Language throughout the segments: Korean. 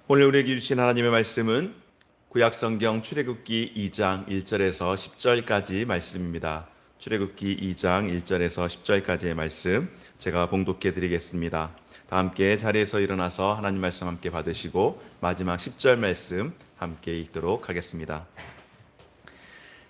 오늘 우리에게 주신 하나님의 말씀은 구약성경 출애굽기 2장 1절에서 10절까지 말씀입니다. 출애굽기 2장 1절에서 10절까지의 말씀 제가 봉독해 드리겠습니다. 다 함께 자리에서 일어나서 하나님 말씀 함께 받으시고 마지막 10절 말씀 함께 읽도록 하겠습니다.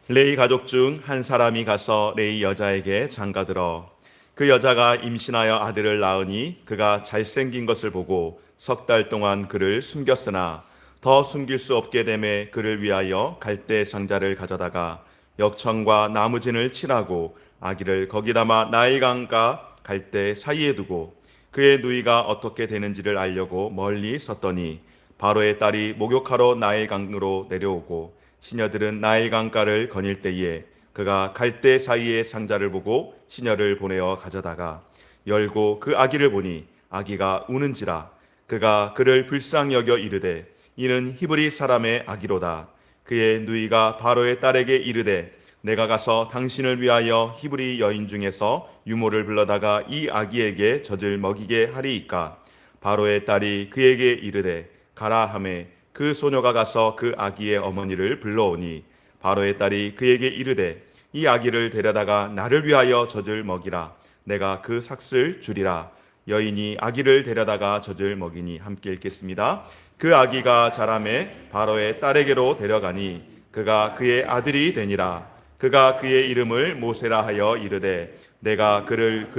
레위 가족 중 한 사람이 가서 레위 여자에게 장가들어 그 여자가 임신하여 아들을 낳으니 그가 잘생긴 것을 보고 석 달 동안 그를 숨겼으나 더 숨길 수 없게 되매 그를 위하여 갈대 상자를 가져다가 역청과 나무진을 칠하고 아기를 거기 담아 나일강과 갈대 사이에 두고 그의 누이가 어떻게 되는지를 알려고 멀리 섰더니 바로의 딸이 목욕하러 나일강으로 내려오고 시녀들은 나일강가를 거닐 때에 그가 갈대 사이의 상자를 보고 시녀를 보내어 가져다가 열고 그 아기를 보니 아기가 우는지라 그가 그를 불쌍히 여겨 이르되 이는 히브리 사람의 아기로다. 그의 누이가 바로의 딸에게 이르되 내가 가서 당신을 위하여 히브리 여인 중에서 유모를 불러다가 이 아기에게 젖을 먹이게 하리이까. 바로의 딸이 그에게 이르되 가라 하매 그 소녀가 가서 그 아기의 어머니를 불러오니 바로의 딸이 그에게 이르되 이 아기를 데려다가 나를 위하여 젖을 먹이라. 내가 그 삭슬 주리라. 여인이 아기를 데려다가 젖을 먹이니 함께 읽겠습니다. 그 아기가 자라매 바로의 딸에게로 데려가니 그가 그의 아들이 되니라. 그가 그의 이름을 모세라 하여 이르되 내가 그를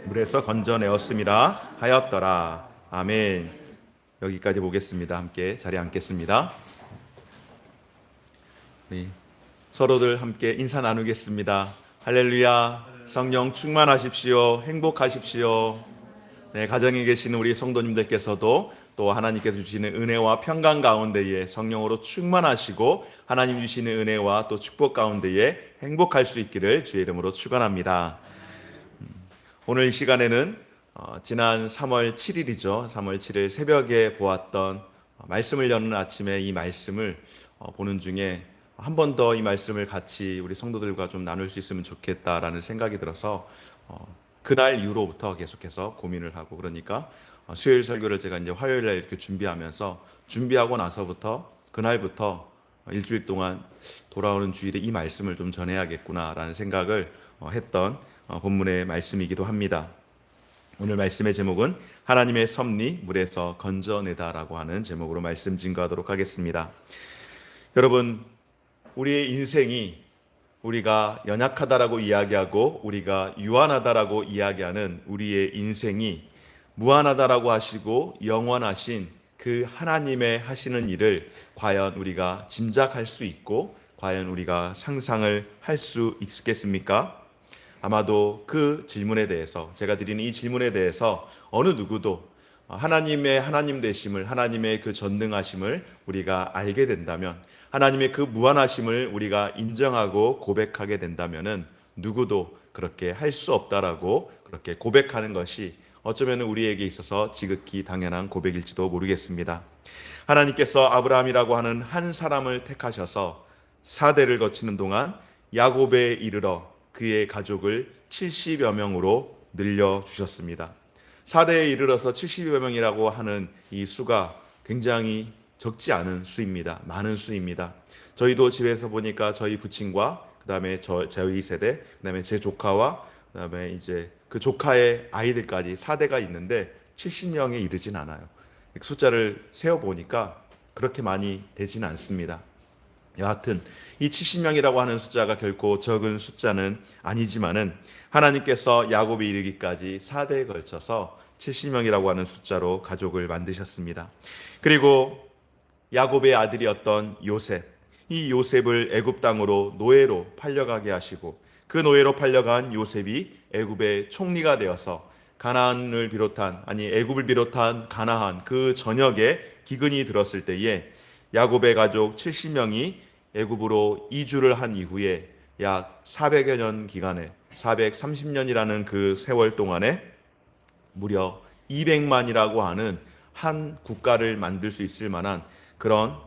물에서 건져내었음이라 하였더라. 아멘. 여기까지 보겠습니다. 함께 자리에 앉겠습니다. 네. 서로들 함께 인사 나누겠습니다. 할렐루야. 성령 충만하십시오. 행복하십시오. 네, 가정에 계시는 우리 성도님들께서도 또 하나님께서 주시는 은혜와 평강 가운데에 성령으로 충만하시고 하나님 주시는 은혜와 또 축복 가운데에 행복할 수 있기를 주의 이름으로 축원합니다. 오늘 이 시간에는 지난 3월 7일이죠. 3월 7일 새벽에 보았던 말씀을 여는 아침에 이 말씀을 보는 중에 한 번 더 이 말씀을 같이 우리 성도들과 좀 나눌 수 있으면 좋겠다라는 생각이 들어서 그날 이후로부터 계속해서 고민을 하고 그러니까 수요일 설교를 제가 이제 화요일 날 이렇게 준비하고 나서부터 그날부터 일주일 동안 돌아오는 주일에 이 말씀을 좀 전해야겠구나라는 생각을 했던 본문의 말씀이기도 합니다. 오늘 말씀의 제목은 하나님의 섭리 물에서 건져내다라고 하는 제목으로 말씀 증거하도록 하겠습니다. 여러분, 우리의 인생이 우리가 연약하다라고 이야기하고 우리가 유한하다라고 이야기하는 우리의 인생이 무한하다라고 하시고 영원하신 그 하나님의 하시는 일을 과연 우리가 짐작할 수 있고 과연 우리가 상상을 할 수 있겠습니까? 아마도 그 질문에 대해서 제가 드리는 이 질문에 대해서 어느 누구도 하나님의 하나님 되심을 하나님의 그 전능하심을 우리가 알게 된다면 하나님의 그 무한하심을 우리가 인정하고 고백하게 된다면은 누구도 그렇게 할 수 없다라고 그렇게 고백하는 것이 어쩌면 우리에게 있어서 지극히 당연한 고백일지도 모르겠습니다. 하나님께서 아브라함이라고 하는 한 사람을 택하셔서 4대를 거치는 동안 야곱에 이르러 그의 가족을 70여 명으로 늘려주셨습니다. 4대에 이르러서 70여 명이라고 하는 이 수가 굉장히 적지 않은 수입니다. 많은 수입니다. 저희도 집에서 보니까 저희 부친과 그다음에 저희 세대, 그다음에 제 조카와 그다음에 이제 그 조카의 아이들까지 4대가 있는데 70명에 이르진 않아요. 숫자를 세어 보니까 그렇게 많이 되지는 않습니다. 여하튼 이 70명이라고 하는 숫자가 결코 적은 숫자는 아니지만은 하나님께서 야곱이 이르기까지 4대에 걸쳐서 70명이라고 하는 숫자로 가족을 만드셨습니다. 그리고 야곱의 아들이었던 요셉, 이 요셉을 애굽 땅으로 노예로 팔려가게 하시고 그 노예로 팔려간 요셉이 애굽의 총리가 되어서 가나안을 비롯한 애굽을 비롯한 가나안 그 전역에 기근이 들었을 때에 야곱의 가족 70명이 애굽으로 이주를 한 이후에 약 400여 년 기간에 430년이라는 그 세월 동안에 무려 200만이라고 하는 한 국가를 만들 수 있을 만한 그런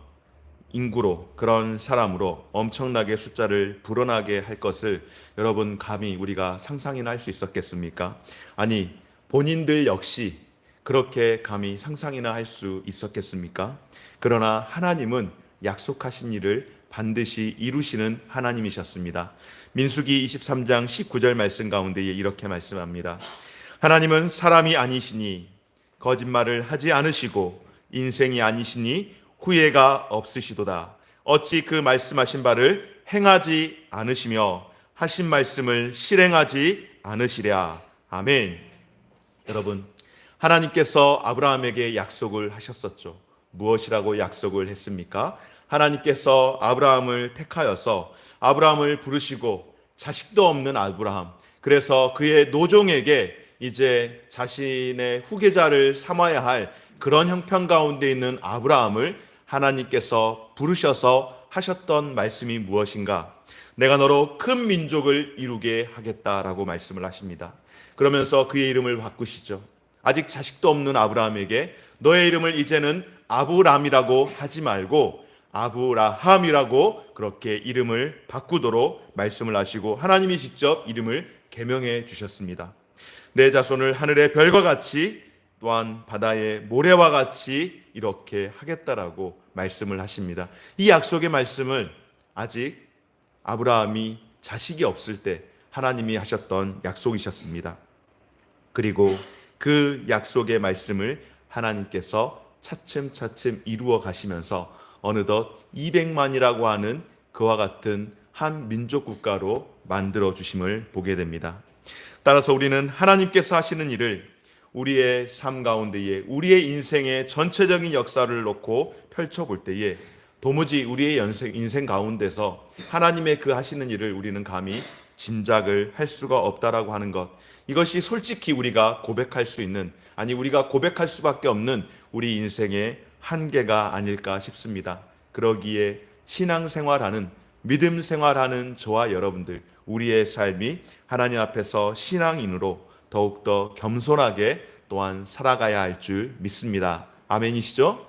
인구로 그런 사람으로 엄청나게 숫자를 불어나게 할 것을 여러분 감히 우리가 상상이나 할 수 있었겠습니까? 아니 본인들 역시 그렇게 감히 상상이나 할 수 있었겠습니까? 그러나 하나님은 약속하신 일을 반드시 이루시는 하나님이셨습니다. 민수기 23장 19절 말씀 가운데 이렇게 말씀합니다. 하나님은 사람이 아니시니 거짓말을 하지 않으시고 인생이 아니시니 후회가 없으시도다. 어찌 그 말씀하신 바를 행하지 않으시며 하신 말씀을 실행하지 않으시랴. 아멘. 여러분, 하나님께서 아브라함에게 약속을 하셨었죠. 무엇이라고 약속을 했습니까? 하나님께서 아브라함을 택하여서 아브라함을 부르시고 자식도 없는 아브라함, 그래서 그의 노종에게 이제 자신의 후계자를 삼아야 할 그런 형편 가운데 있는 아브라함을 하나님께서 부르셔서 하셨던 말씀이 무엇인가? 내가 너로 큰 민족을 이루게 하겠다라고 말씀을 하십니다. 그러면서 그의 이름을 바꾸시죠. 아직 자식도 없는 아브라함에게 너의 이름을 이제는 아브람이라고 하지 말고 아브라함이라고 그렇게 이름을 바꾸도록 말씀을 하시고 하나님이 직접 이름을 계명해 주셨습니다. 내 자손을 하늘의 별과 같이 또한 바다의 모래와 같이 이렇게 하겠다라고 말씀을 하십니다. 이 약속의 말씀을 아직 아브라함이 자식이 없을 때 하나님이 하셨던 약속이셨습니다. 그리고 그 약속의 말씀을 하나님께서 차츰차츰 이루어 가시면서 어느덧 200만이라고 하는 그와 같은 한 민족 국가로 만들어 주심을 보게 됩니다. 따라서 우리는 하나님께서 하시는 일을 우리의 삶 가운데에 우리의 인생의 전체적인 역사를 놓고 펼쳐볼 때에 도무지 우리의 인생 가운데서 하나님의 그 하시는 일을 우리는 감히 짐작을 할 수가 없다라고 하는 것, 이것이 솔직히 우리가 고백할 수 있는, 아니 우리가 고백할 수밖에 없는 우리 인생의 한계가 아닐까 싶습니다. 그러기에 신앙생활하는, 믿음 생활하는 저와 여러분들, 우리의 삶이 하나님 앞에서 신앙인으로 더욱더 겸손하게 또한 살아가야 할 줄 믿습니다. 아멘이시죠?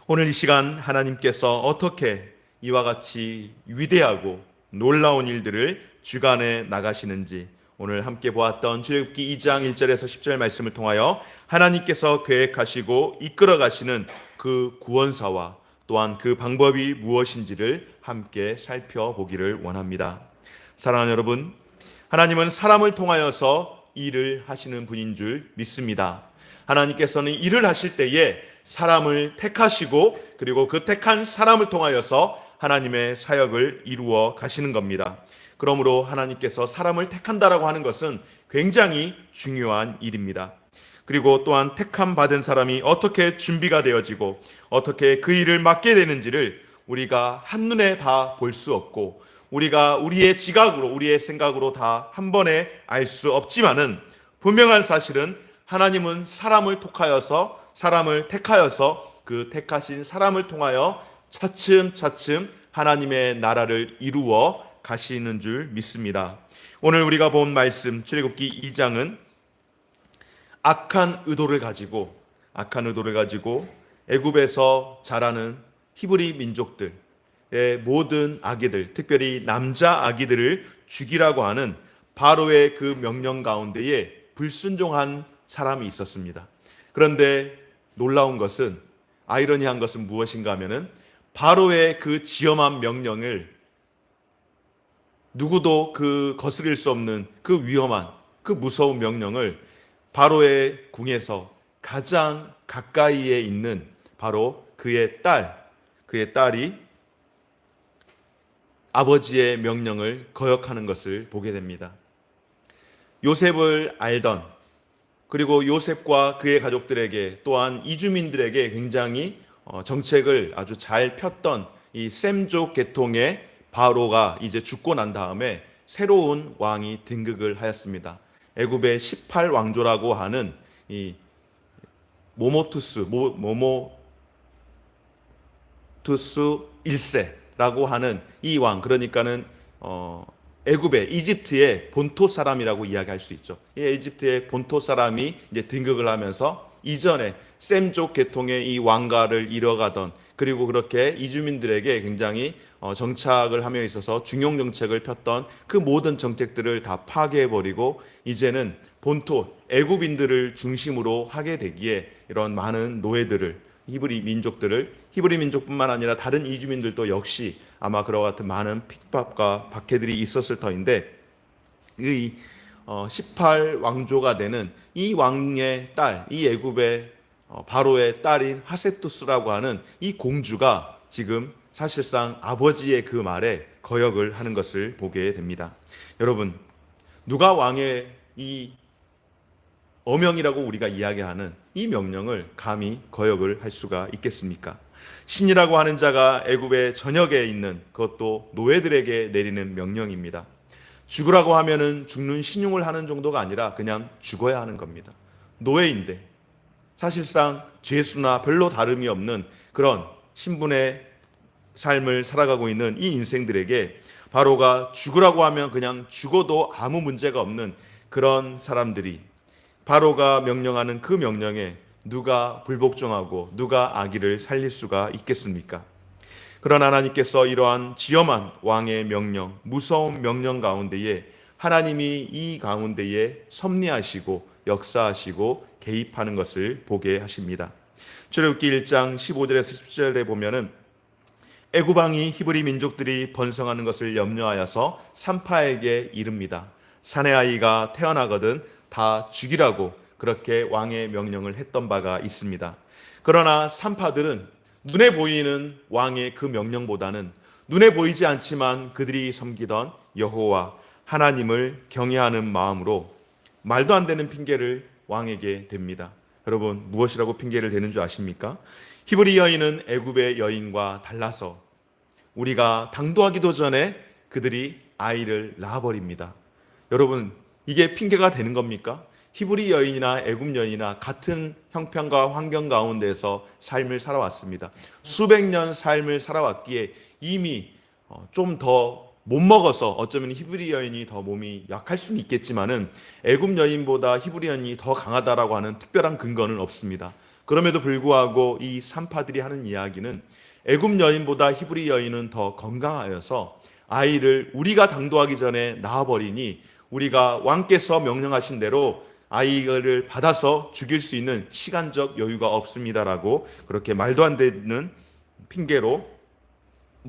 오늘 이 시간 하나님께서 어떻게 이와 같이 위대하고 놀라운 일들을 주관해 나가시는지 오늘 함께 보았던 출애굽기 2장 1절에서 10절 말씀을 통하여 하나님께서 계획하시고 이끌어 가시는 그 구원사와 또한 그 방법이 무엇인지를 함께 살펴보기를 원합니다. 사랑하는 여러분, 하나님은 사람을 통하여서 일을 하시는 분인 줄 믿습니다. 하나님께서는 일을 하실 때에 사람을 택하시고 그리고 그 택한 사람을 통하여서 하나님의 사역을 이루어 가시는 겁니다. 그러므로 하나님께서 사람을 택한다라고 하는 것은 굉장히 중요한 일입니다. 그리고 또한 택함 받은 사람이 어떻게 준비가 되어지고 어떻게 그 일을 맡게 되는지를 우리가 한눈에 다 볼 수 없고 우리가 우리의 지각으로 우리의 생각으로 다 한 번에 알 수 없지만은 분명한 사실은 하나님은 사람을 택하여서 그 택하신 사람을 통하여 차츰차츰 하나님의 나라를 이루어 가시는 줄 믿습니다. 오늘 우리가 본 말씀 출애굽기 2장은 악한 의도를 가지고 애굽에서 자라는 히브리 민족들의 모든 아기들, 특별히 남자 아기들을 죽이라고 하는 바로의 그 명령 가운데에 불순종한 사람이 있었습니다. 그런데 놀라운 것은, 아이러니한 것은 무엇인가 하면은 바로의 그 지엄한 명령을 누구도 그 거스릴 수 없는 그 위험한, 그 무서운 명령을 바로의 궁에서 가장 가까이에 있는 바로 그의 딸이 아버지의 명령을 거역하는 것을 보게 됩니다. 요셉을 알던, 그리고 요셉과 그의 가족들에게 또한 이주민들에게 굉장히 정책을 아주 잘 폈던 이 셈족 계통의 바로가 이제 죽고 난 다음에 새로운 왕이 등극을 하였습니다. 애굽의 18왕조라고 하는 이 모모투스 1세라고 하는 이 왕, 그러니까는 애굽의 이집트의 본토 사람이라고 이야기할 수 있죠. 이 이집트의 본토 사람이 이제 등극을 하면서 이전에 셈족 계통의 이 왕가를 이뤄가던, 그리고 그렇게 이주민들에게 굉장히 정착을 하며 있어서 중용 정책을 폈던 그 모든 정책들을 다 파괴해버리고 이제는 본토 애굽인들을 중심으로 하게 되기에 이런 많은 노예들을, 히브리 민족뿐만 아니라 다른 이주민들도 역시 아마 그와 같은 많은 핍박과 박해들이 있었을 터인데, 이 18왕조가 되는 이 왕의 딸, 이 애굽의 바로의 딸인 하셉투스라고 하는 이 공주가 지금 사실상 아버지의 그 말에 거역을 하는 것을 보게 됩니다. 여러분, 누가 왕의 이 어명이라고 우리가 이야기하는 이 명령을 감히 거역을 할 수가 있겠습니까? 신이라고 하는 자가 애굽의 전역에 있는, 그것도 노예들에게 내리는 명령입니다. 죽으라고 하면은 죽는 신용을 하는 정도가 아니라 그냥 죽어야 하는 겁니다. 노예인데 사실상 죄수나 별로 다름이 없는 그런 신분의 삶을 살아가고 있는 이 인생들에게 바로가 죽으라고 하면 그냥 죽어도 아무 문제가 없는 그런 사람들이, 바로가 명령하는 그 명령에 누가 불복종하고 누가 악의를 살릴 수가 있겠습니까? 그러나 하나님께서 이러한 지엄한 왕의 명령, 무서운 명령 가운데에 하나님이 이 가운데에 섭리하시고 역사하시고 개입하는 것을 보게 하십니다. 출애굽기 1장 15절에서 17절에 보면은 애굽 왕이 히브리 민족들이 번성하는 것을 염려하여서 산파에게 이릅니다. 사내 아이가 태어나거든 다 죽이라고 그렇게 왕의 명령을 했던 바가 있습니다. 그러나 산파들은 눈에 보이는 왕의 그 명령보다는 눈에 보이지 않지만 그들이 섬기던 여호와 하나님을 경외하는 마음으로 말도 안 되는 핑계를 왕에게 댑니다. 여러분, 무엇이라고 핑계를 대는 줄 아십니까? 히브리 여인은 애굽의 여인과 달라서 우리가 당도하기도 전에 그들이 아이를 낳아버립니다. 여러분, 이게 핑계가 되는 겁니까? 히브리 여인이나 애굽 여인이나 같은 형편과 환경 가운데서 삶을 살아왔습니다. 수백 년 삶을 살아왔기에 이미 좀 더 못 먹어서 어쩌면 히브리 여인이 더 몸이 약할 수는 있겠지만은 애굽 여인보다 히브리 여인이 더 강하다라고 하는 특별한 근거는 없습니다. 그럼에도 불구하고 이 산파들이 하는 이야기는 애굽 여인보다 히브리 여인은 더 건강하여서 아이를 우리가 당도하기 전에 낳아버리니 우리가 왕께서 명령하신 대로 아이를 받아서 죽일 수 있는 시간적 여유가 없습니다라고 그렇게 말도 안 되는 핑계로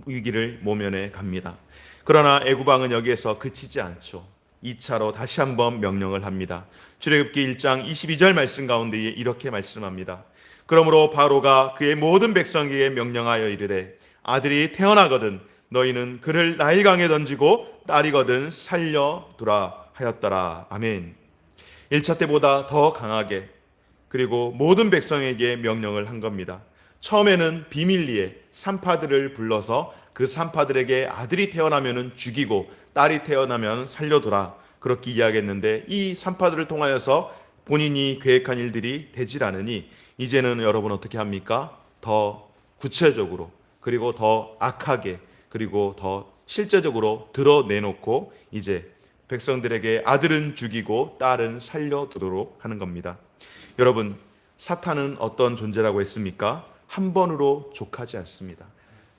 위기를 모면해 갑니다. 그러나 애굽 왕은 여기에서 그치지 않죠. 2차로 다시 한번 명령을 합니다. 출애굽기 1장 22절 말씀 가운데 이렇게 말씀합니다. 그러므로 바로가 그의 모든 백성에게 명령하여 이르되 아들이 태어나거든 너희는 그를 나일강에 던지고 딸이거든 살려두라 하였더라. 아멘. 1차 때보다 더 강하게, 그리고 모든 백성에게 명령을 한 겁니다. 처음에는 비밀리에 산파들을 불러서 그 산파들에게 아들이 태어나면 죽이고 딸이 태어나면 살려두라 그렇게 이야기했는데, 이 산파들을 통하여서 본인이 계획한 일들이 되질 않으니 이제는 여러분 어떻게 합니까? 더 구체적으로, 그리고 더 악하게, 그리고 더 실제적으로 드러내놓고 이제 백성들에게 아들은 죽이고 딸은 살려두도록 하는 겁니다. 여러분, 사탄은 어떤 존재라고 했습니까? 한 번으로 족하지 않습니다.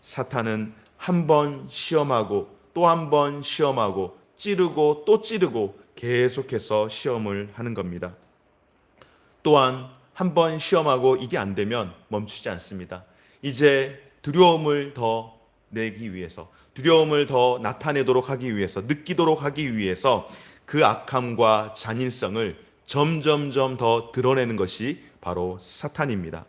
사탄은 한 번 시험하고 또 한 번 시험하고 찌르고 또 찌르고 계속해서 시험을 하는 겁니다. 또한 한 번 시험하고 이게 안 되면 멈추지 않습니다. 이제 두려움을 더 내기 위해서, 두려움을 더 나타내도록 하기 위해서, 느끼도록 하기 위해서 그 악함과 잔인성을 점점점 더 드러내는 것이 바로 사탄입니다.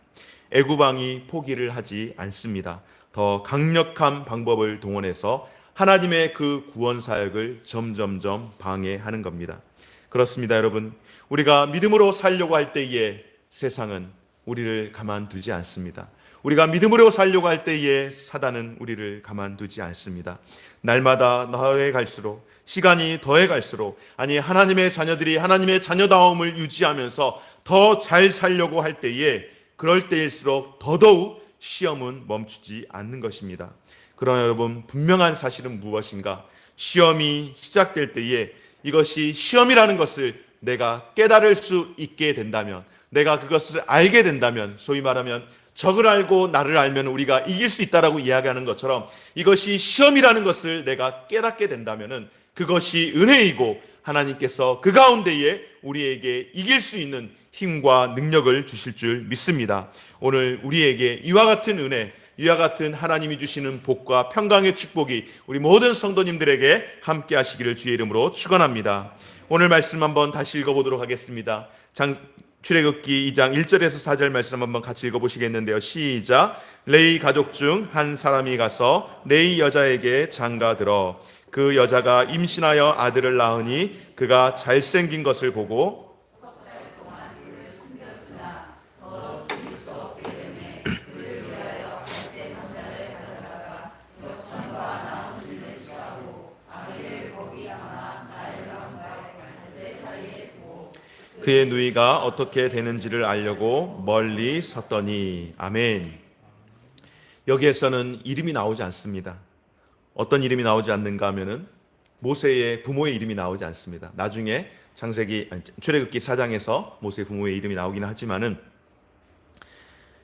애굽 왕이 포기를 하지 않습니다. 더 강력한 방법을 동원해서 하나님의 그 구원 사역을 점점점 방해하는 겁니다. 그렇습니다, 여러분. 우리가 믿음으로 살려고 할 때에 세상은 우리를 가만두지 않습니다. 우리가 믿음으로 살려고 할 때에 사단은 우리를 가만두지 않습니다. 날마다 더해 갈수록, 시간이 더해 갈수록, 아니 하나님의 자녀들이 하나님의 자녀다움을 유지하면서 더 잘 살려고 할 때에, 그럴 때일수록 더더욱 시험은 멈추지 않는 것입니다. 그러나 여러분, 분명한 사실은 무엇인가? 시험이 시작될 때에 이것이 시험이라는 것을 내가 깨달을 수 있게 된다면, 내가 그것을 알게 된다면, 소위 말하면 적을 알고 나를 알면 우리가 이길 수 있다라고 이야기하는 것처럼 이것이 시험이라는 것을 내가 깨닫게 된다면 그것이 은혜이고 하나님께서 그 가운데에 우리에게 이길 수 있는 힘과 능력을 주실 줄 믿습니다. 오늘 우리에게 이와 같은 은혜, 이와 같은 하나님이 주시는 복과 평강의 축복이 우리 모든 성도님들에게 함께 하시기를 주의 이름으로 축원합니다. 오늘 말씀 한번 다시 읽어보도록 하겠습니다. 출애굽기 2장 1절에서 4절 말씀 한번 같이 읽어보시겠는데요. 시작. 레위 가족 중 한 사람이 가서 레위 여자에게 장가들어 그 여자가 임신하여 아들을 낳으니 그가 잘생긴 것을 보고 그의 누이가 어떻게 되는지를 알려고 멀리 섰더니. 아멘. 여기에서는 이름이 나오지 않습니다. 어떤 이름이 나오지 않는가 하면은 모세의 부모의 이름이 나오지 않습니다. 나중에 출애굽기 4장에서 모세의 부모의 이름이 나오긴 하지만은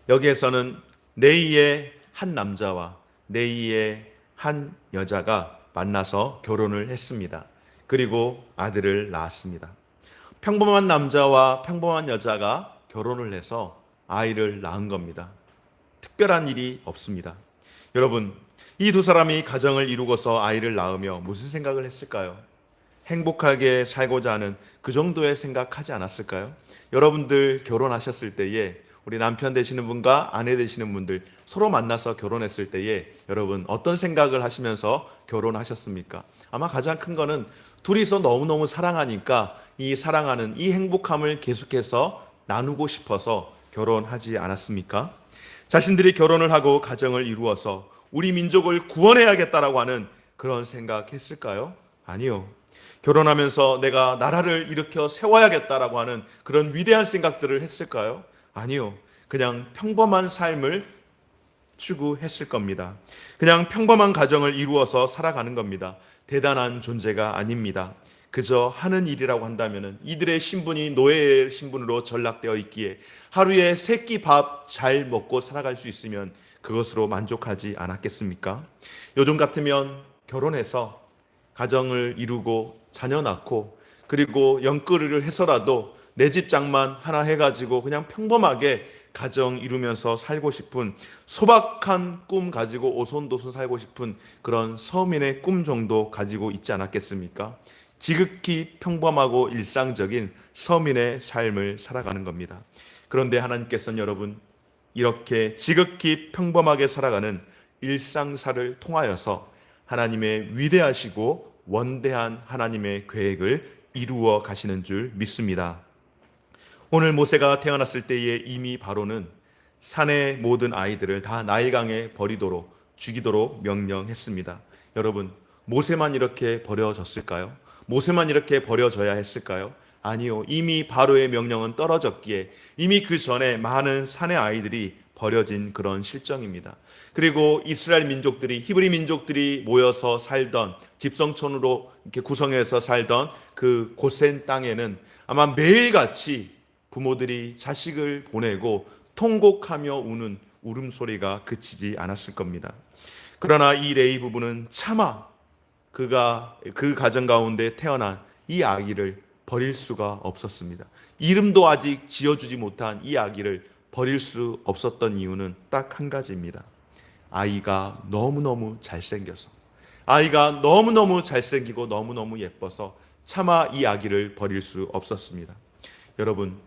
여기에서는 레위의 한 남자와 레위의 한 여자가 만나서 결혼을 했습니다. 그리고 아들을 낳았습니다. 평범한 남자와 평범한 여자가 결혼을 해서 아이를 낳은 겁니다. 특별한 일이 없습니다. 여러분, 이 두 사람이 가정을 이루고서 아이를 낳으며 무슨 생각을 했을까요? 행복하게 살고자 하는 그 정도의 생각하지 않았을까요? 여러분들 결혼하셨을 때에 우리 남편 되시는 분과 아내 되시는 분들 서로 만나서 결혼했을 때에 여러분 어떤 생각을 하시면서 결혼하셨습니까? 아마 가장 큰 거는 둘이서 너무너무 사랑하니까 이 사랑하는 이 행복함을 계속해서 나누고 싶어서 결혼하지 않았습니까? 자신들이 결혼을 하고 가정을 이루어서 우리 민족을 구원해야겠다라고 하는 그런 생각했을까요? 아니요. 결혼하면서 내가 나라를 일으켜 세워야겠다라고 하는 그런 위대한 생각들을 했을까요? 아니요. 그냥 평범한 삶을 추구했을 겁니다. 그냥 평범한 가정을 이루어서 살아가는 겁니다. 대단한 존재가 아닙니다. 그저 하는 일이라고 한다면 이들의 신분이 노예의 신분으로 전락되어 있기에 하루에 세 끼 밥 잘 먹고 살아갈 수 있으면 그것으로 만족하지 않았겠습니까? 요즘 같으면 결혼해서 가정을 이루고 자녀 낳고 그리고 영끌이를 해서라도 내 집 장만 하나 해가지고 그냥 평범하게 가정 이루면서 살고 싶은 소박한 꿈 가지고 오손도손 살고 싶은 그런 서민의 꿈 정도 가지고 있지 않았겠습니까? 지극히 평범하고 일상적인 서민의 삶을 살아가는 겁니다. 그런데 하나님께서는 여러분 이렇게 지극히 평범하게 살아가는 일상사를 통하여서 하나님의 위대하시고 원대한 하나님의 계획을 이루어 가시는 줄 믿습니다. 오늘 모세가 태어났을 때에 이미 바로는 산의 모든 아이들을 다 나일강에 버리도록 죽이도록 명령했습니다. 여러분, 모세만 이렇게 버려졌을까요? 모세만 이렇게 버려져야 했을까요? 아니요. 이미 바로의 명령은 떨어졌기에 이미 그 전에 많은 산의 아이들이 버려진 그런 실정입니다. 그리고 이스라엘 민족들이 히브리 민족들이 모여서 살던 집성촌으로 이렇게 구성해서 살던 그 고센 땅에는 아마 매일같이 부모들이 자식을 보내고 통곡하며 우는 울음소리가 그치지 않았을 겁니다. 그러나 이 레위 부부는 차마 그가 그 가정 가운데 태어난 이 아기를 버릴 수가 없었습니다. 이름도 아직 지어주지 못한 이 아기를 버릴 수 없었던 이유는 딱 한 가지입니다. 아이가 너무너무 잘생겨서, 아이가 너무너무 잘생기고 너무너무 예뻐서 차마 이 아기를 버릴 수 없었습니다. 여러분,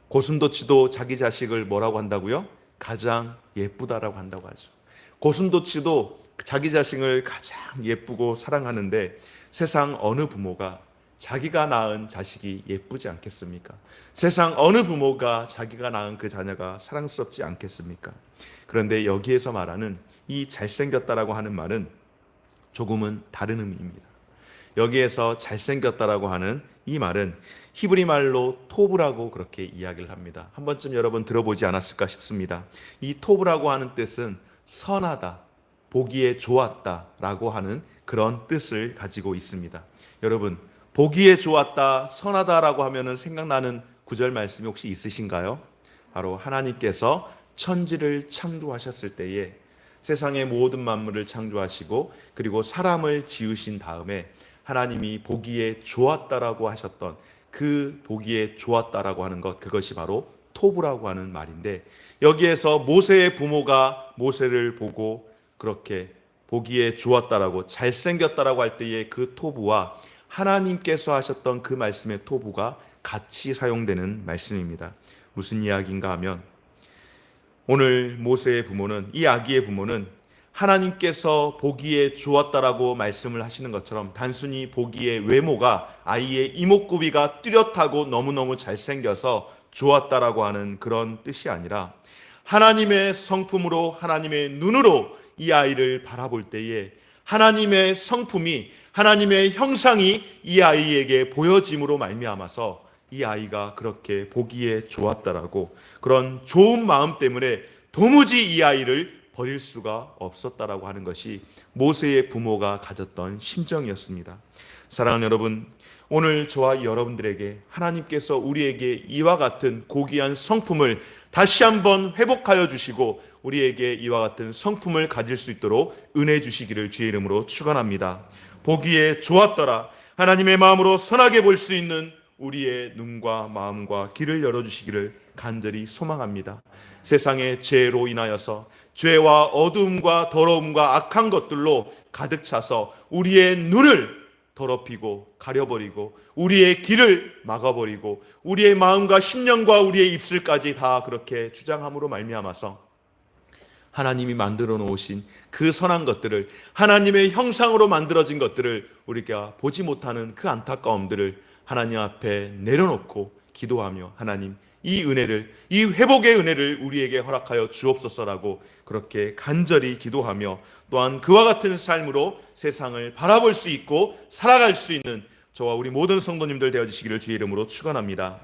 고슴도치도 자기 자식을 뭐라고 한다고요? 가장 예쁘다라고 한다고 하죠. 고슴도치도 자기 자식을 가장 예쁘고 사랑하는데 세상 어느 부모가 자기가 낳은 자식이 예쁘지 않겠습니까? 세상 어느 부모가 자기가 낳은 그 자녀가 사랑스럽지 않겠습니까? 그런데 여기에서 말하는 이 잘생겼다라고 하는 말은 조금은 다른 의미입니다. 여기에서 잘생겼다라고 하는 이 말은 히브리 말로 토브라고 그렇게 이야기를 합니다. 한 번쯤 여러분 들어보지 않았을까 싶습니다. 이 토브라고 하는 뜻은 선하다, 보기에 좋았다라고 하는 그런 뜻을 가지고 있습니다. 여러분, 보기에 좋았다, 선하다라고 하면은 생각나는 구절 말씀이 혹시 있으신가요? 바로 하나님께서 천지를 창조하셨을 때에 세상의 모든 만물을 창조하시고 그리고 사람을 지으신 다음에 하나님이 보기에 좋았다라고 하셨던 그 보기에 좋았다라고 하는 것, 그것이 바로 토부라고 하는 말인데, 여기에서 모세의 부모가 모세를 보고 그렇게 보기에 좋았다라고 잘생겼다라고 할 때의 그 토부와 하나님께서 하셨던 그 말씀의 토부가 같이 사용되는 말씀입니다. 무슨 이야기인가 하면, 오늘 모세의 부모는, 이 아기의 부모는 하나님께서 보기에 좋았다라고 말씀을 하시는 것처럼 단순히 보기에 외모가, 아이의 이목구비가 뚜렷하고 너무너무 잘생겨서 좋았다라고 하는 그런 뜻이 아니라, 하나님의 성품으로, 하나님의 눈으로 이 아이를 바라볼 때에 하나님의 성품이, 하나님의 형상이 이 아이에게 보여짐으로 말미암아서 이 아이가 그렇게 보기에 좋았다라고, 그런 좋은 마음 때문에 도무지 이 아이를 버릴 수가 없었다라고 하는 것이 모세의 부모가 가졌던 심정이었습니다. 사랑하는 여러분, 오늘 저와 여러분들에게 하나님께서 우리에게 이와 같은 고귀한 성품을 다시 한번 회복하여 주시고 우리에게 이와 같은 성품을 가질 수 있도록 은혜 주시기를 주의 이름으로 축원합니다. 보기에 좋았더라, 하나님의 마음으로 선하게 볼 수 있는 우리의 눈과 마음과 길을 열어주시기를 간절히 소망합니다. 세상의 죄로 인하여서 죄와 어두움과 더러움과 악한 것들로 가득 차서 우리의 눈을 더럽히고 가려버리고 우리의 길을 막아버리고 우리의 마음과 심령과 우리의 입술까지 다 그렇게 주장함으로 말미암아서 하나님이 만들어 놓으신 그 선한 것들을, 하나님의 형상으로 만들어진 것들을 우리가 보지 못하는 그 안타까움들을 하나님 앞에 내려놓고 기도하며, 하나님 이 은혜를, 이 회복의 은혜를 우리에게 허락하여 주옵소서라고 그렇게 간절히 기도하며, 또한 그와 같은 삶으로 세상을 바라볼 수 있고 살아갈 수 있는 저와 우리 모든 성도님들 되어주시기를 주의 이름으로 축원합니다.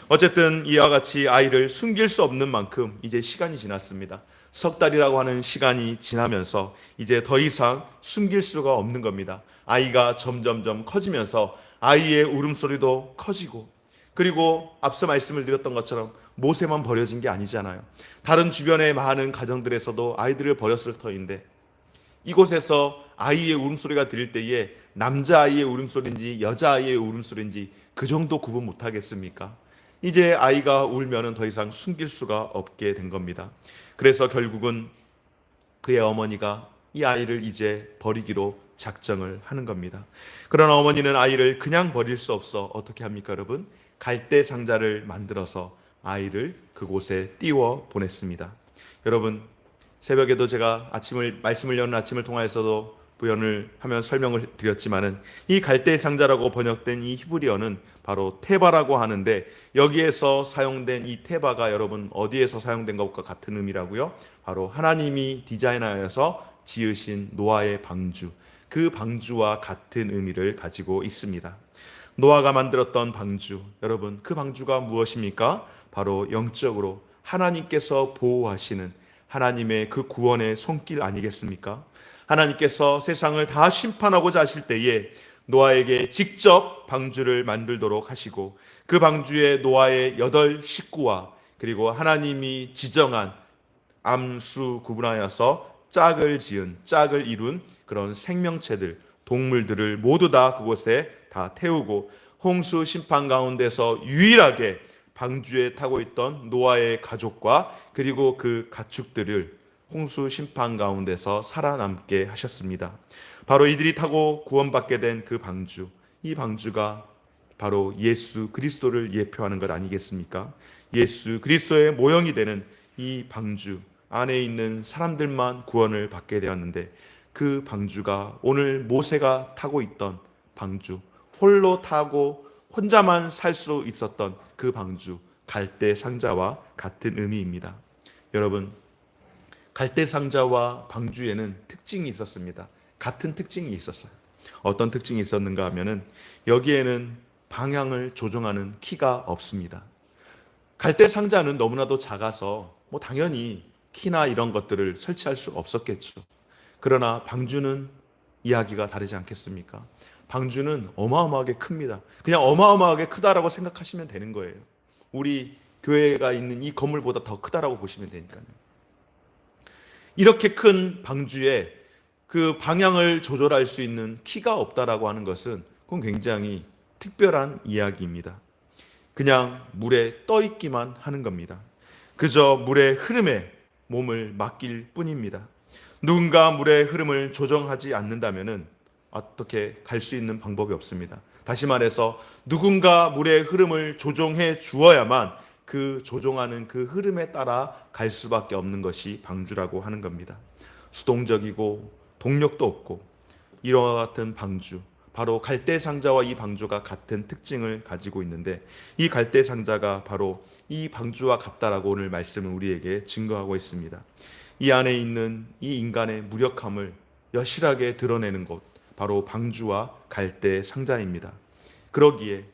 어쨌든 이와 같이 아이를 숨길 수 없는 만큼 이제 시간이 지났습니다. 석 달이라고 하는 시간이 지나면서 이제 더 이상 숨길 수가 없는 겁니다. 아이가 점점점 커지면서 아이의 울음소리도 커지고, 그리고 앞서 말씀을 드렸던 것처럼 모세만 버려진 게 아니잖아요. 다른 주변의 많은 가정들에서도 아이들을 버렸을 터인데, 이곳에서 아이의 울음소리가 들릴 때에 남자아이의 울음소리인지 여자아이의 울음소리인지 그 정도 구분 못하겠습니까? 이제 아이가 울면은 더 이상 숨길 수가 없게 된 겁니다. 그래서 결국은 그의 어머니가 이 아이를 이제 버리기로 작정을 하는 겁니다. 그러나 어머니는 아이를 그냥 버릴 수 없어 어떻게 합니까, 여러분? 갈대 상자를 만들어서 아이를 그곳에 띄워 보냈습니다. 여러분, 새벽에도 제가 말씀을 여는 아침을 통하여서도 부연을 하면 설명을 드렸지만은, 이 갈대 상자라고 번역된 이 히브리어는 바로 테바라고 하는데, 여기에서 사용된 이 테바가 여러분 어디에서 사용된 것과 같은 의미라고요? 바로 하나님이 디자인하여서 지으신 노아의 방주, 그 방주와 같은 의미를 가지고 있습니다. 노아가 만들었던 방주, 여러분 그 방주가 무엇입니까? 바로 영적으로 하나님께서 보호하시는 하나님의 그 구원의 손길 아니겠습니까? 하나님께서 세상을 다 심판하고자 하실 때에 노아에게 직접 방주를 만들도록 하시고, 그 방주에 노아의 8 식구와 그리고 하나님이 지정한 암수 구분하여서 짝을 이룬 그런 생명체들, 동물들을 모두 다 그곳에 다 태우고, 홍수 심판 가운데서 유일하게 방주에 타고 있던 노아의 가족과 그리고 그 가축들을 홍수 심판 가운데서 살아남게 하셨습니다. 바로 이들이 타고 구원받게 된 그 방주, 이 방주가 바로 예수 그리스도를 예표하는 것 아니겠습니까? 예수 그리스도의 모형이 되는 이 방주 안에 있는 사람들만 구원을 받게 되었는데, 그 방주가 오늘 모세가 타고 있던 방주, 홀로 타고 혼자만 살 수 있었던 그 방주, 갈대 상자와 같은 의미입니다. 여러분, 갈대 상자와 방주에는 특징이 있었습니다. 같은 특징이 있었어요. 어떤 특징이 있었는가 하면은, 여기에는 방향을 조종하는 키가 없습니다. 갈대 상자는 너무나도 작아서 당연히 키나 이런 것들을 설치할 수가 없었겠죠. 그러나 방주는 이야기가 다르지 않겠습니까? 방주는 어마어마하게 큽니다. 그냥 어마어마하게 크다라고 생각하시면 되는 거예요. 우리 교회가 있는 이 건물보다 더 크다라고 보시면 되니까요. 이렇게 큰 방주에 그 방향을 조절할 수 있는 키가 없다라고 하는 것은 그건 굉장히 특별한 이야기입니다. 그냥 물에 떠 있기만 하는 겁니다. 그저 물의 흐름에 몸을 맡길 뿐입니다. 누군가 물의 흐름을 조정하지 않는다면 어떻게 갈 수 있는 방법이 없습니다. 다시 말해서 누군가 물의 흐름을 조정해 주어야만 그 조종하는 그 흐름에 따라 갈 수밖에 없는 것이 방주라고 하는 겁니다. 수동적이고 동력도 없고 이와 같은 방주, 바로 갈대상자와 이 방주가 같은 특징을 가지고 있는데 이 갈대상자가 바로 이 방주와 같다라고 오늘 말씀은 우리에게 증거하고 있습니다. 이 안에 있는 이 인간의 무력함을 여실하게 드러내는 곳, 바로 방주와 갈대상자입니다. 그러기에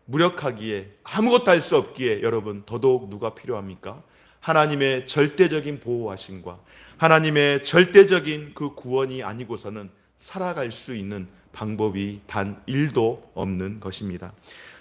무력하기에 아무것도 할 수 없기에 여러분 더더욱 누가 필요합니까? 하나님의 절대적인 보호하심과 하나님의 절대적인 그 구원이 아니고서는 살아갈 수 있는 방법이 단 1도 없는 것입니다.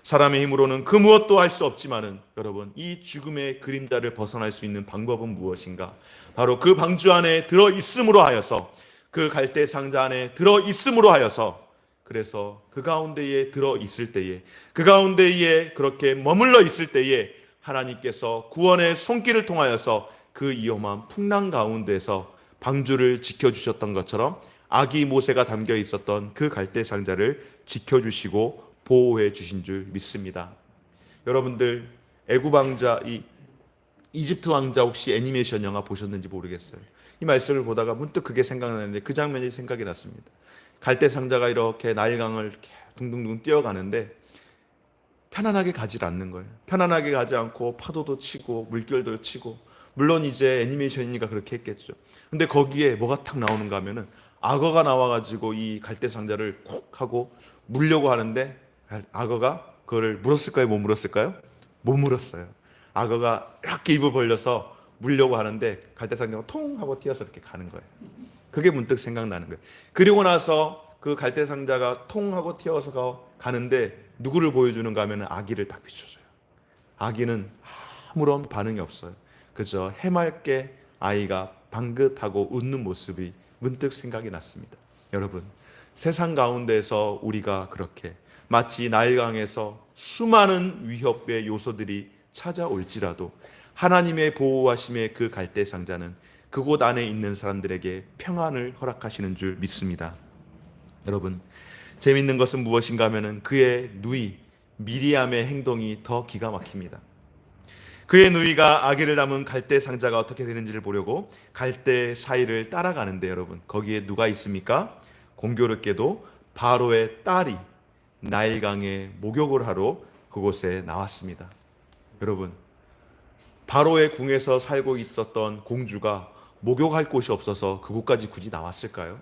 사람의 힘으로는 그 무엇도 할 수 없지만은 여러분 이 죽음의 그림자를 벗어날 수 있는 방법은 무엇인가? 바로 그 방주 안에 들어 있음으로 하여서 그 갈대 상자 안에 들어 있음으로 하여서 그래서 그 가운데에 들어 있을 때에 그 가운데에 그렇게 머물러 있을 때에 하나님께서 구원의 손길을 통하여서 그 위험한 풍랑 가운데서 방주를 지켜주셨던 것처럼 아기 모세가 담겨 있었던 그 갈대 상자를 지켜주시고 보호해 주신 줄 믿습니다. 여러분들 애굽 왕자, 이집트 왕자 혹시 애니메이션 영화 보셨는지 모르겠어요. 이 말씀을 보다가 문득 그게 생각나는데 그 장면이 생각이 났습니다. 갈대 상자가 이렇게 나일강을 이렇게 둥둥둥 뛰어가는데 편안하게 가지 않는 거예요. 편안하게 가지 않고 파도도 치고 물결도 치고, 물론 이제 애니메이션이니까 그렇게 했겠죠. 근데 거기에 뭐가 탁 나오는가 하면은 악어가 나와가지고 이 갈대 상자를 콕 하고 물려고 하는데 악어가 그거를 물었을까요? 못 물었을까요? 못 물었어요. 악어가 이렇게 입을 벌려서 물려고 하는데 갈대 상자가 통 하고 튀어서 이렇게 가는 거예요. 그게 문득 생각나는 거예요. 그리고 나서 그 갈대 상자가 통 하고 튀어서 가는데 누구를 보여주는가 하면 아기를 딱 비춰줘요. 아기는 아무런 반응이 없어요. 그저 해맑게 아이가 방긋하고 웃는 모습이 문득 생각이 났습니다. 여러분, 세상 가운데서 우리가 그렇게 마치 나일강에서 수많은 위협의 요소들이 찾아올지라도 하나님의 보호하심의 그 갈대 상자는 그곳 안에 있는 사람들에게 평안을 허락하시는 줄 믿습니다. 여러분, 재밌는 것은 무엇인가 하면 그의 누이 미리암의 행동이 더 기가 막힙니다. 그의 누이가 아기를 담은 갈대 상자가 어떻게 되는지를 보려고 갈대 사이를 따라가는데 여러분, 거기에 누가 있습니까? 공교롭게도 바로의 딸이 나일강에 목욕을 하러 그곳에 나왔습니다. 여러분, 바로의 궁에서 살고 있었던 공주가 목욕할 곳이 없어서 그곳까지 굳이 나왔을까요?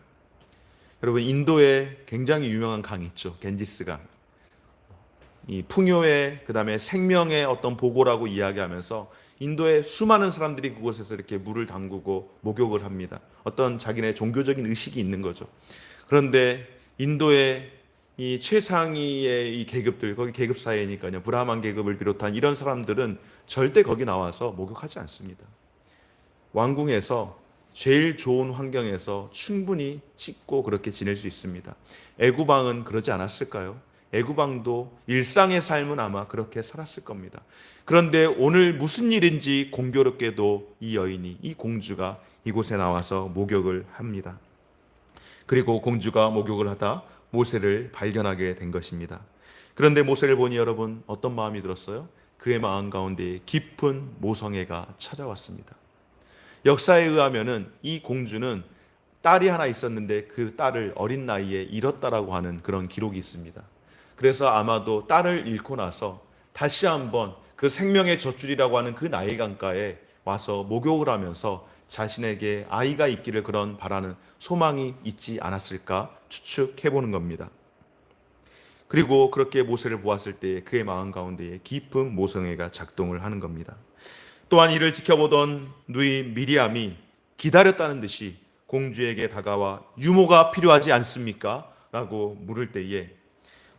여러분, 인도에 굉장히 유명한 강이 있죠. 겐지스강. 이 풍요의 그다음에 생명의 어떤 보고라고 이야기하면서 인도의 수많은 사람들이 그곳에서 이렇게 물을 담그고 목욕을 합니다. 어떤 자기네 종교적인 의식이 있는 거죠. 그런데 인도의 이 최상위의 이 계급들, 거기 계급 사회니까요. 브라만 계급을 비롯한 이런 사람들은 절대 거기 나와서 목욕하지 않습니다. 왕궁에서 제일 좋은 환경에서 충분히 씻고 그렇게 지낼 수 있습니다. 애굽 왕은 그러지 않았을까요? 애굽 왕도 일상의 삶은 아마 그렇게 살았을 겁니다. 그런데 오늘 무슨 일인지 공교롭게도 이 여인이, 이 공주가 이곳에 나와서 목욕을 합니다. 그리고 공주가 목욕을 하다 모세를 발견하게 된 것입니다. 그런데 모세를 보니 여러분 어떤 마음이 들었어요? 그의 마음 가운데 깊은 모성애가 찾아왔습니다. 역사에 의하면은 이 공주는 딸이 하나 있었는데 그 딸을 어린 나이에 잃었다라고 하는 그런 기록이 있습니다. 그래서 아마도 딸을 잃고 나서 다시 한번 그 생명의 젖줄이라고 하는 그 나일강가에 와서 목욕을 하면서 자신에게 아이가 있기를 그런 바라는 소망이 있지 않았을까 추측해보는 겁니다. 그리고 그렇게 모세를 보았을 때 그의 마음 가운데에 깊은 모성애가 작동을 하는 겁니다. 또한 이를 지켜보던 누이 미리암이 기다렸다는 듯이 공주에게 다가와 유모가 필요하지 않습니까? 라고 물을 때에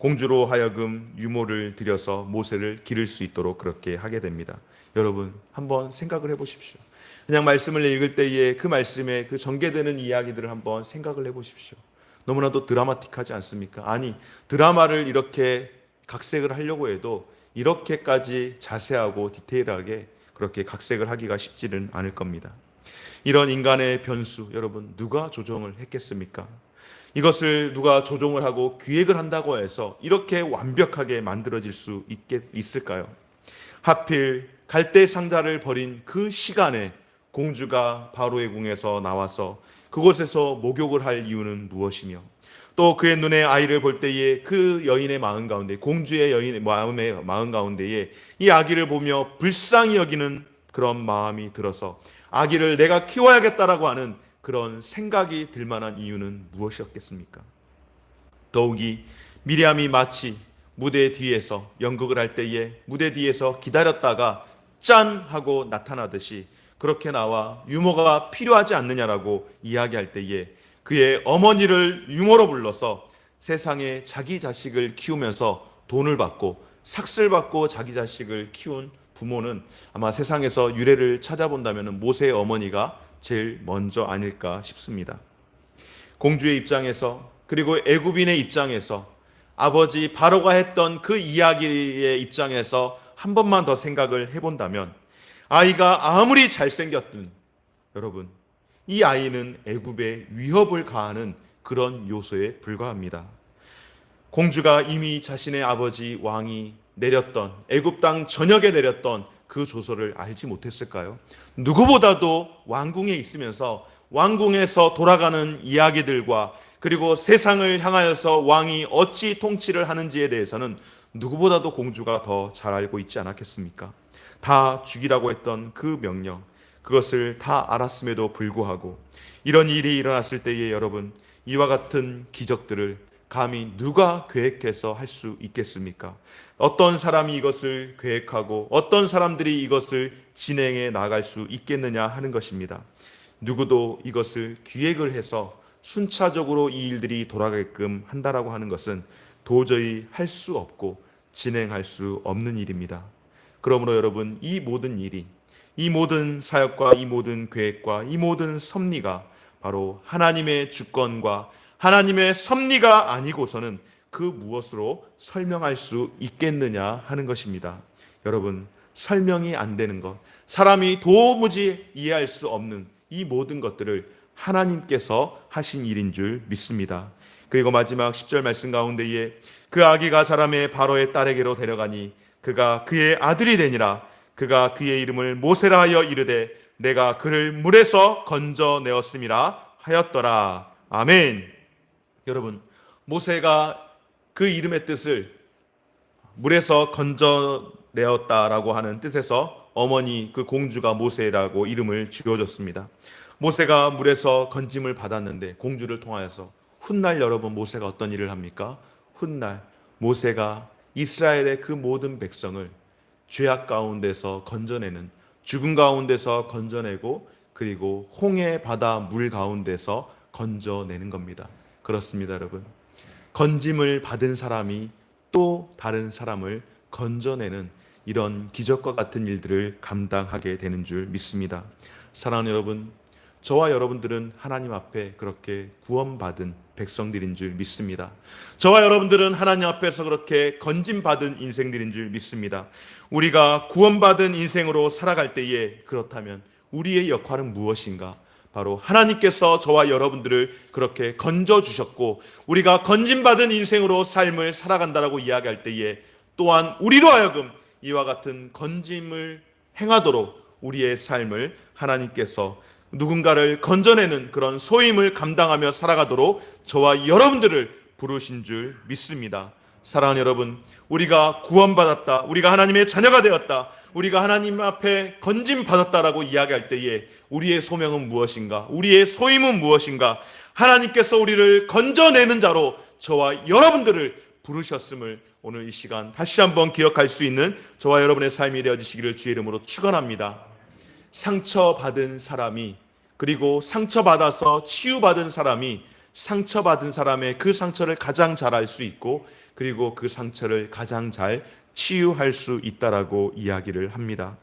공주로 하여금 유모를 들여서 모세를 기를 수 있도록 그렇게 하게 됩니다. 여러분 한번 생각을 해보십시오. 그냥 말씀을 읽을 때에 그 말씀에 그 전개되는 이야기들을 한번 생각을 해보십시오. 너무나도 드라마틱하지 않습니까? 아니, 드라마를 이렇게 각색을 하려고 해도 이렇게까지 자세하고 디테일하게 그렇게 각색을 하기가 쉽지는 않을 겁니다. 이런 인간의 변수, 여러분 누가 조정을 했겠습니까? 이것을 누가 조종을 하고 기획을 한다고 해서 이렇게 완벽하게 만들어질 수 있을까요? 하필 갈대 상자를 버린 그 시간에 공주가 바로의 궁에서 나와서 그곳에서 목욕을 할 이유는 무엇이며, 또 그의 눈에 아이를 볼 때에 그 여인의 마음 가운데, 공주의 여인의 마음 가운데에 이 아기를 보며 불쌍히 여기는 그런 마음이 들어서 아기를 내가 키워야겠다라고 하는 그런 생각이 들 만한 이유는 무엇이었겠습니까? 더욱이 미리암이 마치 무대 뒤에서 연극을 할 때에 무대 뒤에서 기다렸다가 짠 하고 나타나듯이 그렇게 나와 유모가 필요하지 않느냐라고 이야기할 때에 그의 어머니를 유모로 불러서 세상에 자기 자식을 키우면서 돈을 받고 삭슬 받고 자기 자식을 키운 부모는 아마 세상에서 유래를 찾아본다면 모세의 어머니가 제일 먼저 아닐까 싶습니다. 공주의 입장에서, 그리고 애굽인의 입장에서, 아버지 바로가 했던 그 이야기의 입장에서 한 번만 더 생각을 해본다면, 아이가 아무리 잘생겼든 여러분 이 아이는 애굽에 위협을 가하는 그런 요소에 불과합니다. 공주가 이미 자신의 아버지 왕이 내렸던, 애굽 땅 전역에 내렸던 그 조서를 알지 못했을까요? 누구보다도 왕궁에 있으면서 왕궁에서 돌아가는 이야기들과 그리고 세상을 향하여서 왕이 어찌 통치를 하는지에 대해서는 누구보다도 공주가 더 잘 알고 있지 않았겠습니까? 다 죽이라고 했던 그 명령, 그것을 다 알았음에도 불구하고 이런 일이 일어났을 때에 여러분, 이와 같은 기적들을 감히 누가 계획해서 할 수 있겠습니까? 어떤 사람이 이것을 계획하고 어떤 사람들이 이것을 진행해 나갈 수 있겠느냐 하는 것입니다. 누구도 이것을 기획을 해서 순차적으로 이 일들이 돌아가게끔 한다라고 하는 것은 도저히 할 수 없고 진행할 수 없는 일입니다. 그러므로 여러분, 이 모든 일이, 이 모든 사역과 이 모든 계획과 이 모든 섭리가 바로 하나님의 주권과 하나님의 섭리가 아니고서는 그 무엇으로 설명할 수 있겠느냐 하는 것입니다. 여러분, 설명이 안 되는 것, 사람이 도무지 이해할 수 없는 이 모든 것들을 하나님께서 하신 일인 줄 믿습니다. 그리고 마지막 10절 말씀 가운데에 그 아기가 자라매 바로의 딸에게로 데려가니 그가 그의 아들이 되니라. 그가 그의 이름을 모세라 하여 이르되 내가 그를 물에서 건져내었음이라 하였더라. 아멘. 여러분, 모세가 그 이름의 뜻을 물에서 건져내었다라고 하는 뜻에서 어머니 그 공주가 모세라고 이름을 지어줬습니다. 모세가 물에서 건짐을 받았는데 공주를 통하여서 훗날 여러분 모세가 어떤 일을 합니까? 훗날 모세가 이스라엘의 그 모든 백성을 죄악 가운데서 건져내는, 죽음 가운데서 건져내고 그리고 홍해 바다 물 가운데서 건져내는 겁니다. 그렇습니다, 여러분. 건짐을 받은 사람이 또 다른 사람을 건져내는 이런 기적과 같은 일들을 감당하게 되는 줄 믿습니다. 사랑하는 여러분, 저와 여러분들은 하나님 앞에 그렇게 구원받은 백성들인 줄 믿습니다. 저와 여러분들은 하나님 앞에서 그렇게 건짐받은 인생들인 줄 믿습니다. 우리가 구원받은 인생으로 살아갈 때에 그렇다면 우리의 역할은 무엇인가? 바로 하나님께서 저와 여러분들을 그렇게 건져주셨고 우리가 건짐받은 인생으로 삶을 살아간다라고 이야기할 때에 또한 우리로 하여금 이와 같은 건짐을 행하도록 우리의 삶을 하나님께서 누군가를 건져내는 그런 소임을 감당하며 살아가도록 저와 여러분들을 부르신 줄 믿습니다. 사랑하는 여러분, 우리가 구원받았다, 우리가 하나님의 자녀가 되었다, 우리가 하나님 앞에 건짐받았다라고 이야기할 때에 우리의 소명은 무엇인가? 우리의 소임은 무엇인가? 하나님께서 우리를 건져내는 자로 저와 여러분들을 부르셨음을 오늘 이 시간 다시 한번 기억할 수 있는 저와 여러분의 삶이 되어지시기를 주의 이름으로 축원합니다. 상처받은 사람이, 그리고 상처받아서 치유받은 사람이 상처받은 사람의 그 상처를 가장 잘 알 수 있고 그리고 그 상처를 가장 잘 치유할 수 있다라고 이야기를 합니다.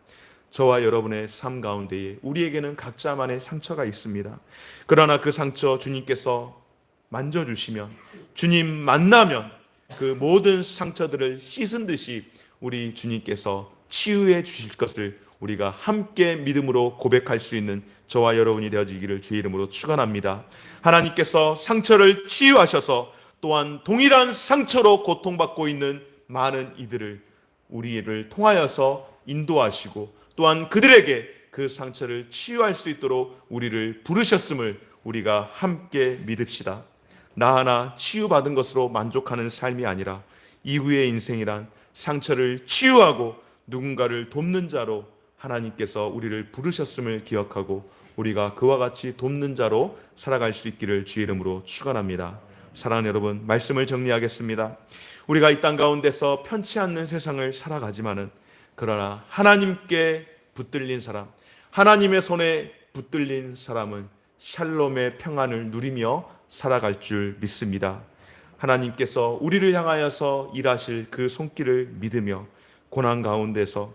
저와 여러분의 삶 가운데에 우리에게는 각자만의 상처가 있습니다. 그러나 그 상처 주님께서 만져주시면, 주님 만나면 그 모든 상처들을 씻은 듯이 우리 주님께서 치유해 주실 것을 우리가 함께 믿음으로 고백할 수 있는 저와 여러분이 되어지기를 주의 이름으로 축원합니다. 하나님께서 상처를 치유하셔서 또한 동일한 상처로 고통받고 있는 많은 이들을 우리를 통하여서 인도하시고 또한 그들에게 그 상처를 치유할 수 있도록 우리를 부르셨음을 우리가 함께 믿읍시다. 나 하나 치유받은 것으로 만족하는 삶이 아니라 이후의 인생이란 상처를 치유하고 누군가를 돕는 자로 하나님께서 우리를 부르셨음을 기억하고 우리가 그와 같이 돕는 자로 살아갈 수 있기를 주의 이름으로 축원합니다. 사랑하는 여러분, 말씀을 정리하겠습니다. 우리가 이 땅 가운데서 편치 않는 세상을 살아가지만은 그러나 하나님께 붙들린 사람, 하나님의 손에 붙들린 사람은 샬롬의 평안을 누리며 살아갈 줄 믿습니다. 하나님께서 우리를 향하여서 일하실 그 손길을 믿으며 고난 가운데서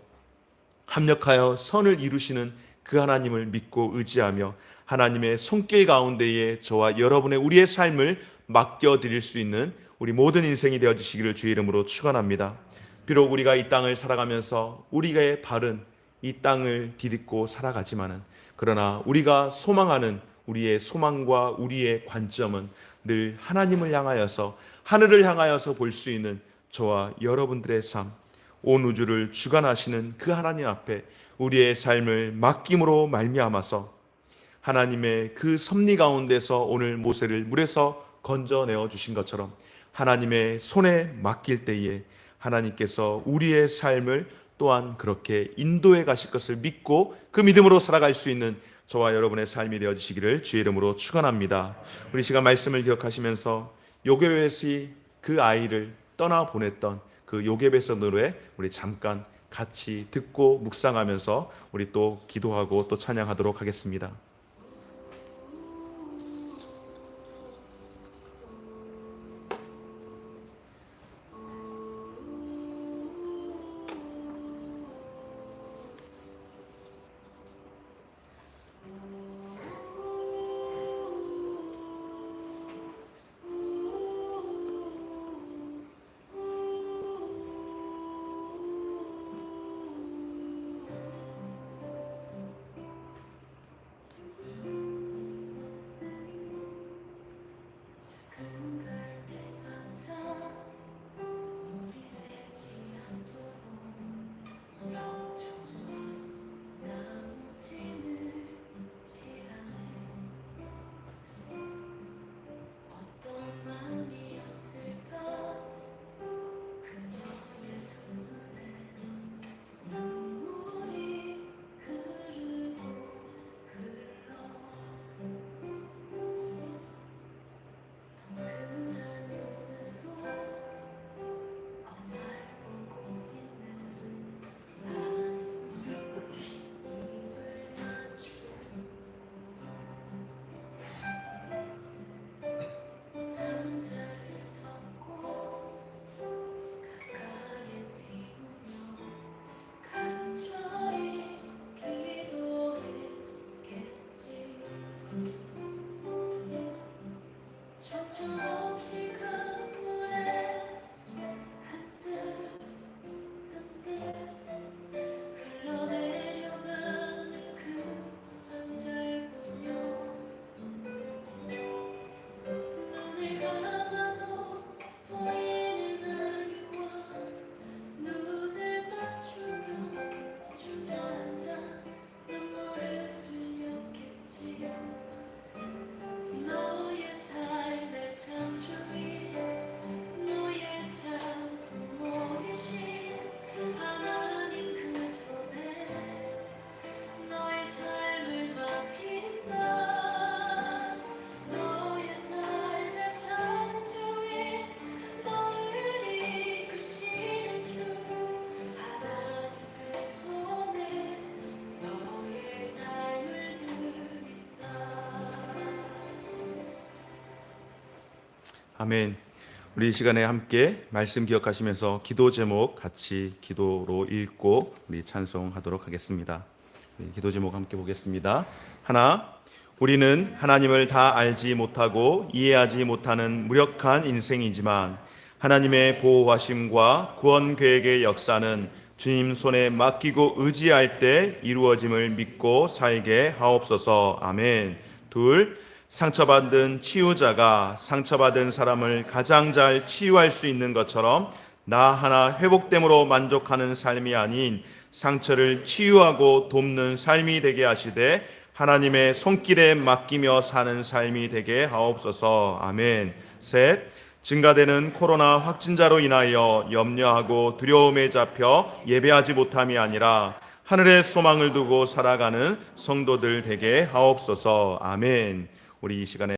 합력하여 선을 이루시는 그 하나님을 믿고 의지하며 하나님의 손길 가운데에 저와 여러분의 우리의 삶을 맡겨드릴 수 있는 우리 모든 인생이 되어주시기를 주의 이름으로 축원합니다. 비록 우리가 이 땅을 살아가면서 우리의 발은 이 땅을 디딛고 살아가지만은 그러나 우리가 소망하는 우리의 소망과 우리의 관점은 늘 하나님을 향하여서 하늘을 향하여서 볼 수 있는 저와 여러분들의 삶, 온 우주를 주관하시는 그 하나님 앞에 우리의 삶을 맡김으로 말미암아서 하나님의 그 섭리 가운데서 오늘 모세를 물에서 건져내어 주신 것처럼 하나님의 손에 맡길 때에 하나님께서 우리의 삶을 또한 그렇게 인도해 가실 것을 믿고 그 믿음으로 살아갈 수 있는 저와 여러분의 삶이 되어지시기를 주의 이름으로 축원합니다. 우리 시간 말씀을 기억하시면서 요게벳이 그 아이를 떠나보냈던 그 요게벳의 노래 우리 잠깐 같이 듣고 묵상하면서 우리 또 기도하고 또 찬양하도록 하겠습니다. 아멘. 우리 이 시간에 함께 말씀 기억하시면서 기도 제목 같이 기도로 읽고 우리 찬송하도록 하겠습니다. 기도 제목 함께 보겠습니다. 하나, 우리는 하나님을 다 알지 못하고 이해하지 못하는 무력한 인생이지만 하나님의 보호하심과 구원 계획의 역사는 주님 손에 맡기고 의지할 때 이루어짐을 믿고 살게 하옵소서. 아멘. 둘, 상처받은 치유자가 상처받은 사람을 가장 잘 치유할 수 있는 것처럼 나 하나 회복됨으로 만족하는 삶이 아닌 상처를 치유하고 돕는 삶이 되게 하시되 하나님의 손길에 맡기며 사는 삶이 되게 하옵소서. 아멘. 셋, 증가되는 코로나 확진자로 인하여 염려하고 두려움에 잡혀 예배하지 못함이 아니라 하늘의 소망을 두고 살아가는 성도들 되게 하옵소서. 아멘. 우리 이 시간에